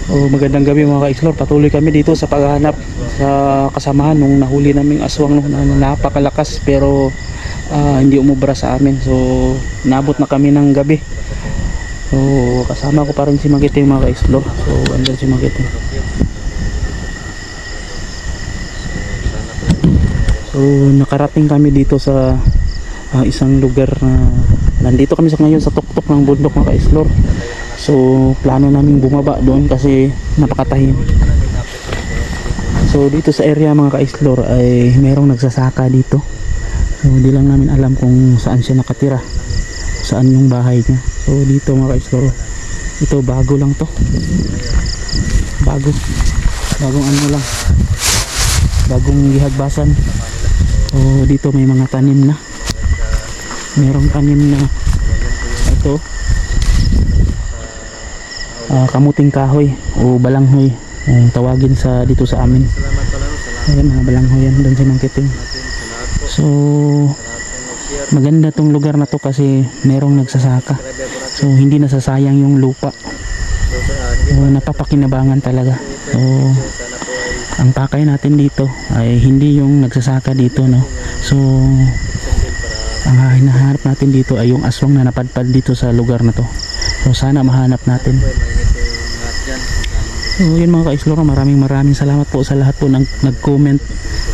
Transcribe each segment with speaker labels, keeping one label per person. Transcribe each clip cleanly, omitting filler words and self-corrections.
Speaker 1: Magandang gabi mga ka-explore. Patuloy kami dito sa paghahanap sa kasamahan nung nahuli naming aswang na napakalakas pero hindi umubra sa amin. So nabot na kami ng gabi. So kasama ko pa rin si Magiting mga ka-explore. So andun si Magiting. So nakarating kami dito sa isang lugar na nandito kami sa ngayon sa tuktok ng bundok mga ka-explore. So plano namin bumaba doon kasi napakatahimik. So dito sa area mga ka-explore ay merong nagsasaka dito. So di lang namin alam kung saan siya nakatira, saan yung bahay niya. So dito mga ka-explore, ito bago lang to, bagong ano lang, bagong gihagbasan. So dito may mga tanim na, merong tanim na ito, kamuting kahoy o balanghoy tawagin sa dito sa amin. Ayan mga balanghoy yan, doon si Magiting. So maganda tong lugar na to kasi merong nagsasaka, so hindi nasasayang yung lupa. So napapakinabangan talaga. So ang pakay natin dito ay hindi yung nagsasaka dito, no. So ang hinahanap natin dito ay yung aswang na napadpad dito sa lugar na to. So sana mahanap natin. So yun mga ka-explore, maraming salamat po sa lahat po ng nag-comment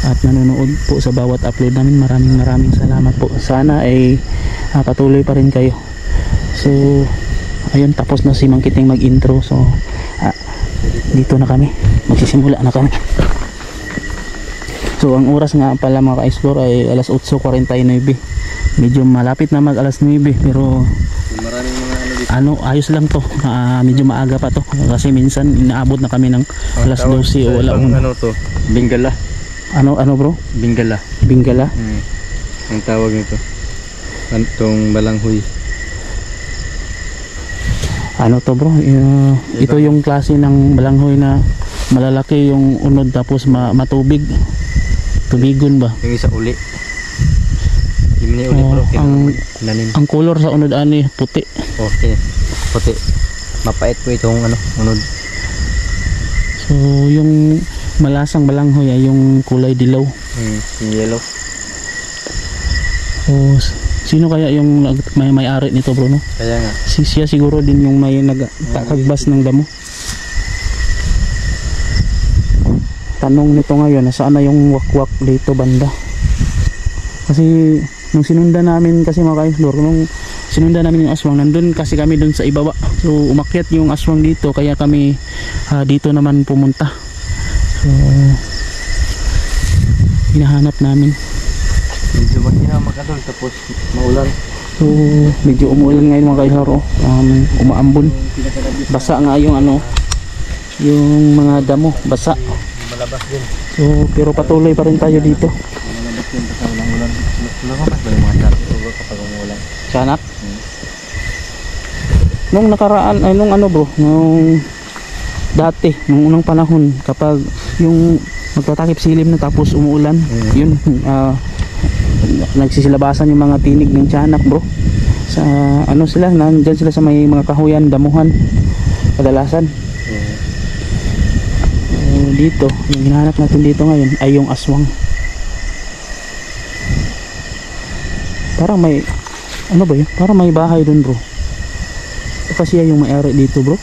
Speaker 1: at nanonood po sa bawat upload namin. Maraming salamat po. Sana ay patuloy pa rin kayo. So ayun, tapos na si Magiting mag-intro. So dito na kami, magsisimula na kami. So ang oras nga pala mga ka-explore ay alas 8:49. Medyo malapit na mag alas 9 pero maraming mga ayos lang to. Medyo maaga pa to kasi minsan inaabot na kami ng alas 12 o alauna.
Speaker 2: Ano to? Bingala.
Speaker 1: Ano bro?
Speaker 2: Bingala. Ang tawag nito. Antong balanghoy.
Speaker 1: Ano to bro? Ito yung klase ng balanghoy na malalaki yung unod tapos matubig. Tubigon ba?
Speaker 2: Yung isa uli.
Speaker 1: Ang color sa unod ani puti.
Speaker 2: Okay. Puti. Mapait po itong unod.
Speaker 1: So yung malasang balanghoy ay yung kulay dilaw.
Speaker 2: Yung yellow.
Speaker 1: So sino kaya yung may-ari nito bro, no?
Speaker 2: Kaya nga.
Speaker 1: Siya siguro din yung may nagkagbas ng damo. Tanong nito ngayon, nasaan na yung wakwak dito banda? Kasi nung sinundan namin kasi mga ka-explore, nung sinundan namin yung aswang, nandun kasi kami dun sa ibaba. So umakyat yung aswang dito kaya kami dito naman pumunta. So hinahanap namin.
Speaker 2: Medyo maghihamak adol tapos maulan.
Speaker 1: So medyo umuulan ngayon mga ka-explore. Umaambon. Basa nga yung yung mga damo, basa.
Speaker 2: Malabas din.
Speaker 1: So pero patuloy pa rin tayo dito.
Speaker 2: Malabas din sa ulan. Lumabas ba yung mga charto kapag umulan?
Speaker 1: Sanak? Nung nakaraan ay nung bro, nung dati, nung unang panahon kapag yung magtatakip silim na tapos umuulan, yun nagsisilabasan yung mga tinig ng tiyanak bro. Sa sila, nandyan sila sa may mga kahuyan, damuhan kadalasan. Dito, yung hinahanap natin dito ngayon ay yung aswang. Parang may ba yun? Parang may bahay dun bro. Kasi yung may-ari dito bro.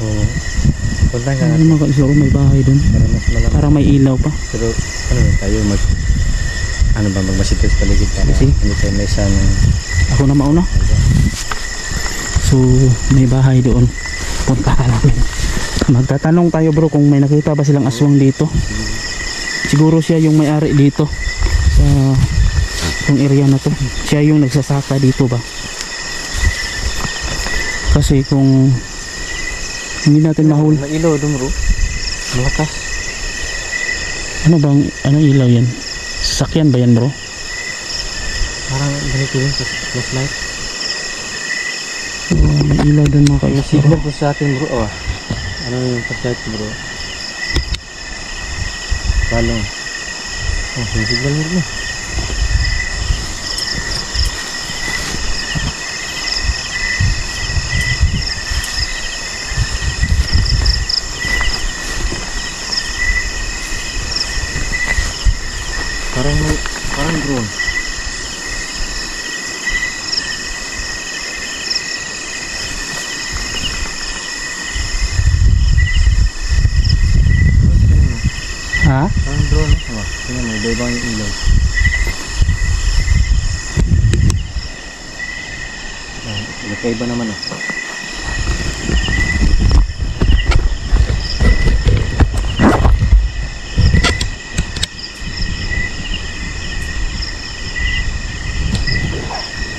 Speaker 2: Punta nga.
Speaker 1: May bahay dun. Parang may ilaw pa.
Speaker 2: Pero tayo magmasitas paligid para hindi tayo may isa ng...
Speaker 1: Ako na mauna. So may bahay doon. Punta ka namin. Magtatanong tayo bro kung may nakita ba silang aswang dito. Siguro siya yung may-ari dito sa yung area na to. Siya yung nagsasaka dito ba. Kasi kung hindi natin mahuli.
Speaker 2: May ilaw doon bro. Malakas.
Speaker 1: Anong ilaw yan? Sasakyan ba yan bro?
Speaker 2: Parang ganito yun sa flashlight.
Speaker 1: May ilaw doon mga
Speaker 2: ka-explore. Signal po sa atin bro. Ano yung flashlight bro? Balong. Yung signal mo. Parang drone.
Speaker 1: Ha?
Speaker 2: Parang drone. Tingnan mo, iba-iba yung ilaw. Nagkaiba naman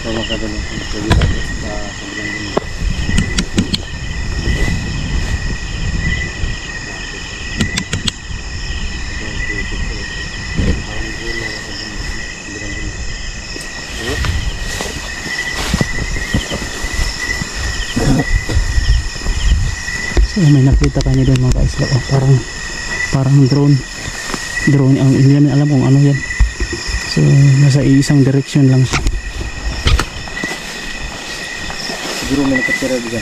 Speaker 2: So makadalo sa kabilang din.
Speaker 1: So may nakita kami doon mga ka-isla. Oh, parang drone ang hindi namin alam kung ano yan. So nasa isang direction lang siya.
Speaker 2: Siguro may nakatira dyan.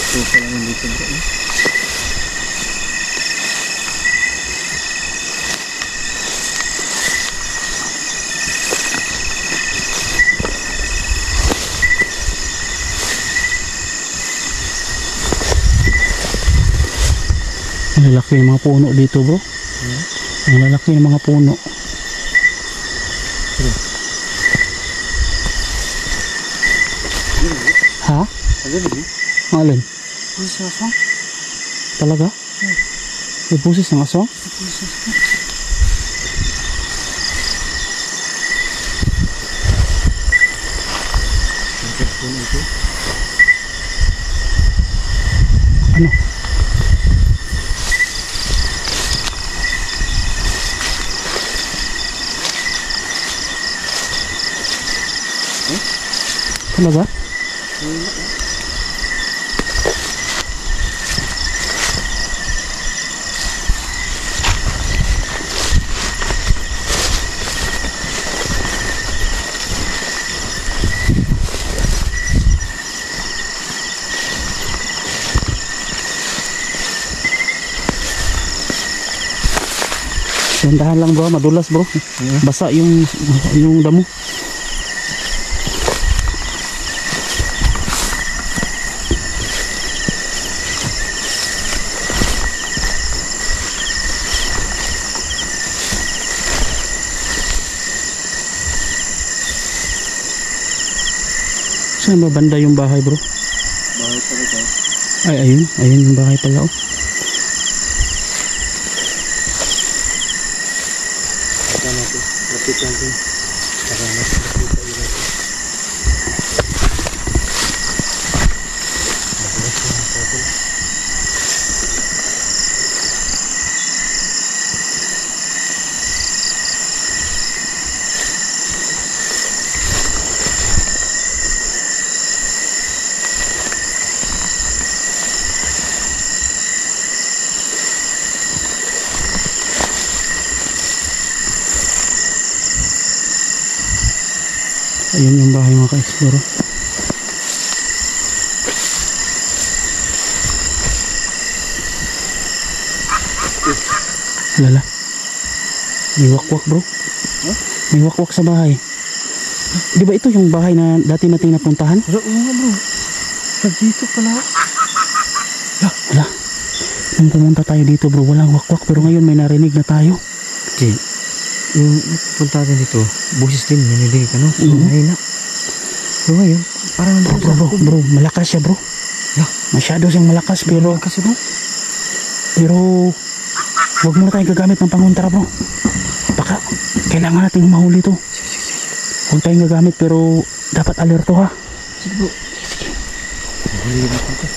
Speaker 2: So pa lang dito bro.
Speaker 1: Ang lalaki ng mga puno dito bro. Ang lalaki ng mga puno. Ha? Ang alin?
Speaker 2: Pusis ng aswang?
Speaker 1: Talaga? May busis ng aswang? Ano? Talaga? Dahan lang bro, madulas bro. Basa yung damo. Saan ba banda yung bahay bro?
Speaker 2: Bahay pala ito.
Speaker 1: Ayun yung bahay pala oh.
Speaker 2: Lapit natin. Para mas makita yun natin.
Speaker 1: Ayun yung bahay mga ka-explore. Lala. May wakwak bro.
Speaker 2: Huh?
Speaker 1: May wakwak sa bahay. Di ba ito yung bahay na dati nating napuntahan?
Speaker 2: Oo nga bro. Dito pala.
Speaker 1: Wala. Nung pumunta tayo dito bro, walang wakwak. Pero ngayon may narinig na tayo.
Speaker 2: Okay. Yung punta natin dito, busis din, nanilig ka no? Mahina. So ngayon, parang
Speaker 1: Bro, malakas siya bro. Masyado siyang malakas pero
Speaker 2: kasi bro.
Speaker 1: Pero huwag muna tayong gagamit ng pangontra bro. Baka kailangan natin mahuli to. Huwag tayong gagamit pero dapat alerto ha.
Speaker 2: Sige bro. Mahuli natin ito.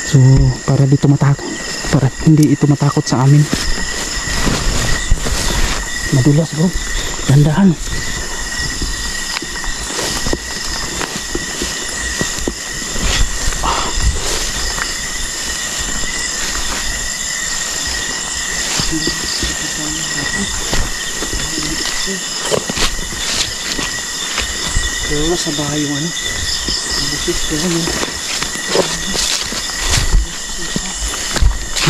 Speaker 1: So para hindi ito matakot sa amin. Madulas bro. Dandahan.
Speaker 2: Pero wala sa bahay yung ano. Busis ko yun.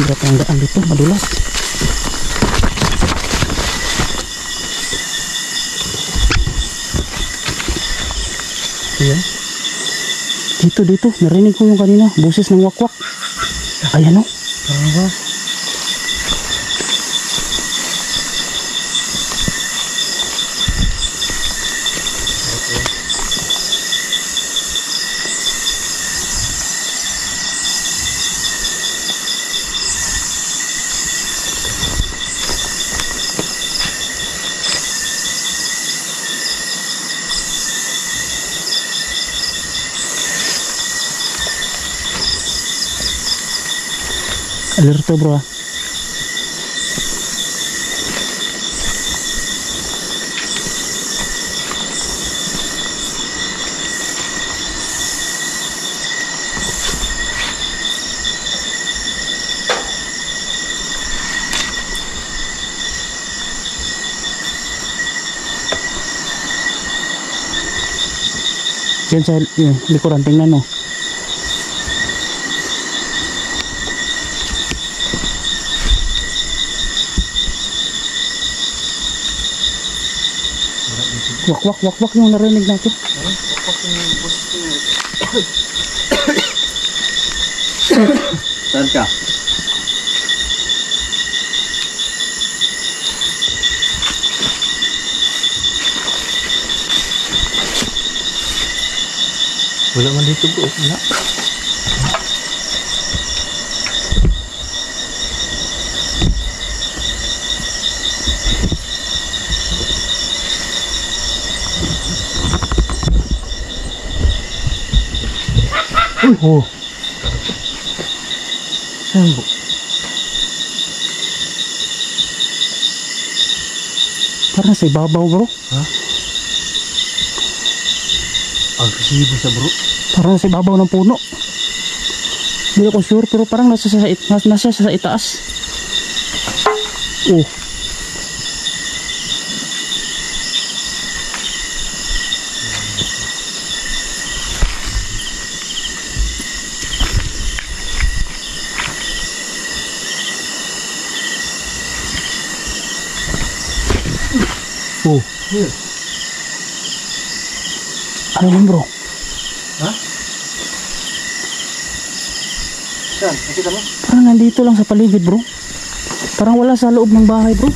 Speaker 1: Hirap ang daan dito, madulas. Ayan. Dito, narinig ko yung kanina, boses ng wakwak. Ayan o.
Speaker 2: Parang ba?
Speaker 1: Alerto bro ah. Diyan sa likuran, tingnan mo. Wak yung narinig natin.
Speaker 2: Saan ka? Wala man dito bro. Wala.
Speaker 1: Oh.
Speaker 2: Saan bro?
Speaker 1: Parang sa ibabaw bro.
Speaker 2: Ha? Agresibo siya bro.
Speaker 1: Parang sa ibabaw ng puno. Hindi ako sure pero parang nasa sa itaas. Oh. Oh.
Speaker 2: Here.
Speaker 1: Ano yun bro?
Speaker 2: Ha? Saan? Nakita mo?
Speaker 1: Parang nandito lang sa paligid bro. Parang wala sa loob ng bahay bro.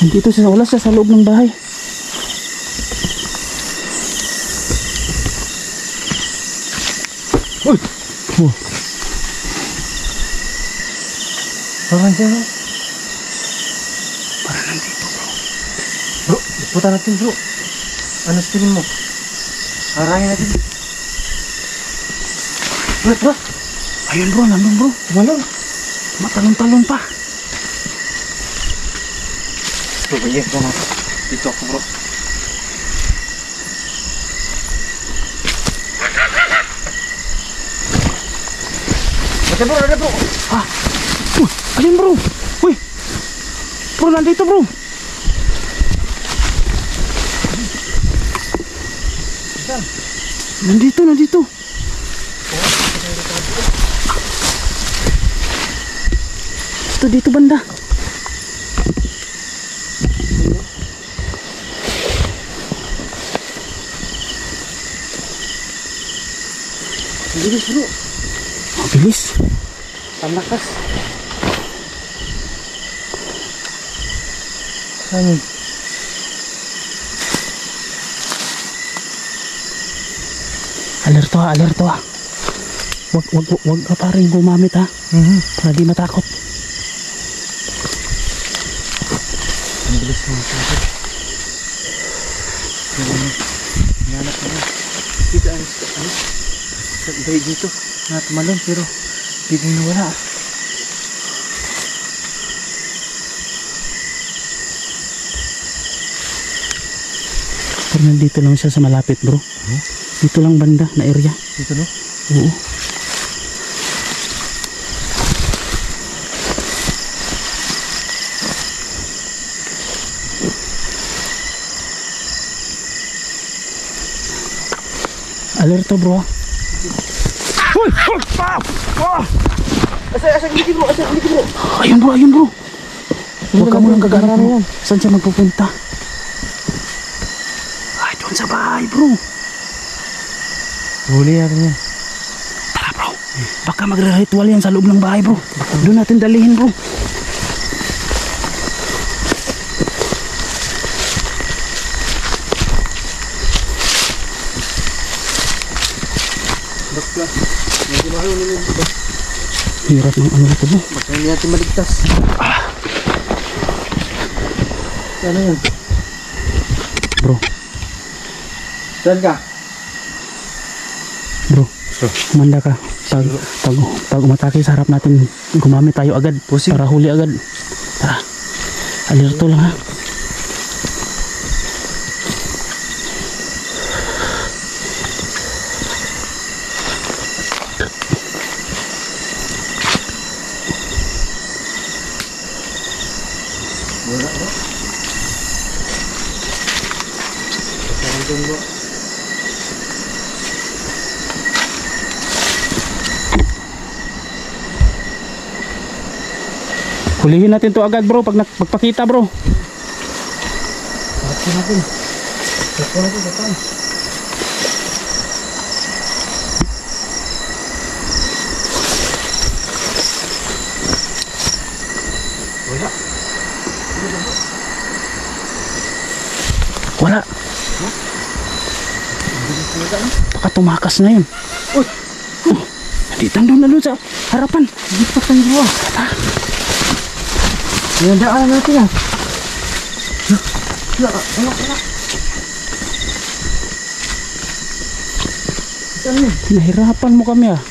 Speaker 1: Nandito siya, wala siya sa loob ng bahay.
Speaker 2: Uy!
Speaker 1: Oh.
Speaker 2: Parang dyan bro.
Speaker 1: Parang nandito bro.
Speaker 2: Bro, puta natin bro. Ano sa tingin mo? Harangin natin. Bro.
Speaker 1: Ayun bro, nandun bro.
Speaker 2: Tumalon.
Speaker 1: Matalon-talon pa.
Speaker 2: Bro, yes bro. Dito ako bro. Ada bro.
Speaker 1: Ah. Ayun bro. Uy. Bro, nandito bro.
Speaker 2: Saan?
Speaker 1: Nandito. Dito banda.
Speaker 2: Bilis bro.
Speaker 1: Mabilis.
Speaker 2: Ang lakas. Saan yun?
Speaker 1: Alerto ha. Wag ka pa rin gumamit ha. Para di matakot.
Speaker 2: Ang bilis mo ito. Nanap mo. Kita ano sa bay dito. Natumalon pero biglang nawala.
Speaker 1: Pero nandito lang siya sa malapit bro. Dito lang banda na area.
Speaker 2: Dito no?
Speaker 1: Oo. Alerto bro ha. Uy!
Speaker 2: Asa gilid mo, asa gilid mo.
Speaker 1: Ayun bro. Huwag ka munang gagamit bro. Saan siya magpupunta? Ay, doon sa bahay bro.
Speaker 2: Huli natin yan.
Speaker 1: Tara bro. Baka magre-ritual yan sa loob ng bahay bro. Doon natin dalihin bro. Hirap ng ano ito bro.
Speaker 2: Baka hindi natin maligtas. Ano yan?
Speaker 1: Bro.
Speaker 2: Saan ka?
Speaker 1: Bro. Manda ka. Pag umatake sa harap natin, gumamit tayo agad. Para huli agad. Tara. Alerto lang ha. Hulihin natin to agad bro pag magpakita bro.
Speaker 2: Bakit natin? Bakit natin, bakit?
Speaker 1: Wala. Baka tumakas na yun.
Speaker 2: Uy!
Speaker 1: Nandito na doon sa harapan.
Speaker 2: Dito tayo bro. Nandaan natin ah. Wala. Saan yun?
Speaker 1: Nahirapan mo kami ah.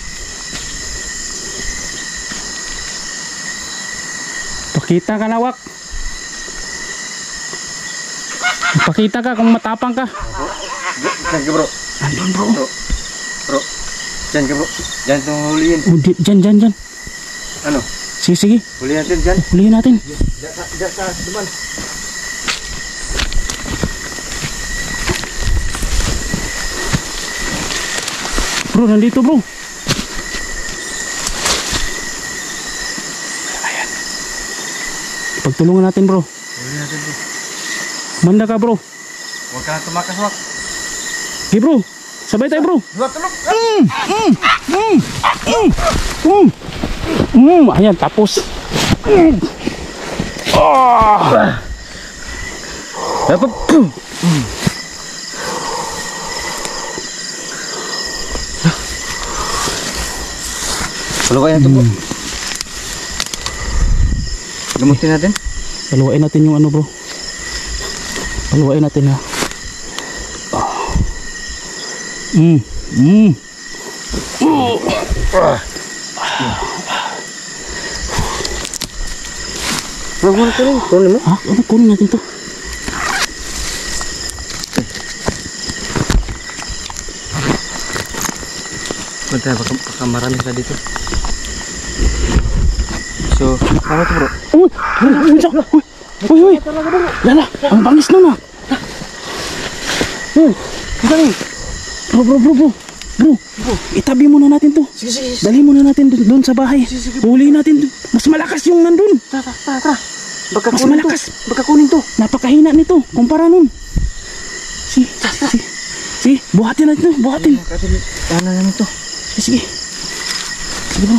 Speaker 1: Pakita ka na wak. Pakita ka kung matapang ka.
Speaker 2: Diyan ka bro.
Speaker 1: Andun bro.
Speaker 2: Bro. Diyan ka bro. Diyan itong huliin.
Speaker 1: Oh, dyan.
Speaker 2: Ano?
Speaker 1: Sige.
Speaker 2: Huliin natin dyan.
Speaker 1: Hulihin natin.
Speaker 2: Diyan sa duman.
Speaker 1: Bro, nandito bro. Ayan. Pagtulungan natin bro.
Speaker 2: Huliin natin bro.
Speaker 1: Manda ka bro.
Speaker 2: Huwag ka na tumakas wak.
Speaker 1: Okay bro. Sabay tayo bro.
Speaker 2: Dua tulog.
Speaker 1: Ayan, tapos.
Speaker 2: Dapat. Kalau kaya ito bro. Gamutin natin.
Speaker 1: Paluwain natin yung ano bro. Paluwain natin ha.
Speaker 2: Huwag mo na kunin. Kunin mo.
Speaker 1: Ha? Ano? Kunin natin to.
Speaker 2: Bantay, baka marami sila dito. So, ano to bro?
Speaker 1: Uy! Uy! Lala! Ang bangis na na! Bro! Itabi muna natin to.
Speaker 2: Sige.
Speaker 1: Dali muna natin doon sa bahay. Huli natin. Mas malakas yung nandun.
Speaker 2: Tara. Baka
Speaker 1: Mas
Speaker 2: kunin to.
Speaker 1: malakas.
Speaker 2: Baka kunin to.
Speaker 1: Napakahina nito. Kumpara nun. Sige, buhatin natin to. Buhatin.
Speaker 2: Kasi, tahanan namin to.
Speaker 1: Sige bro.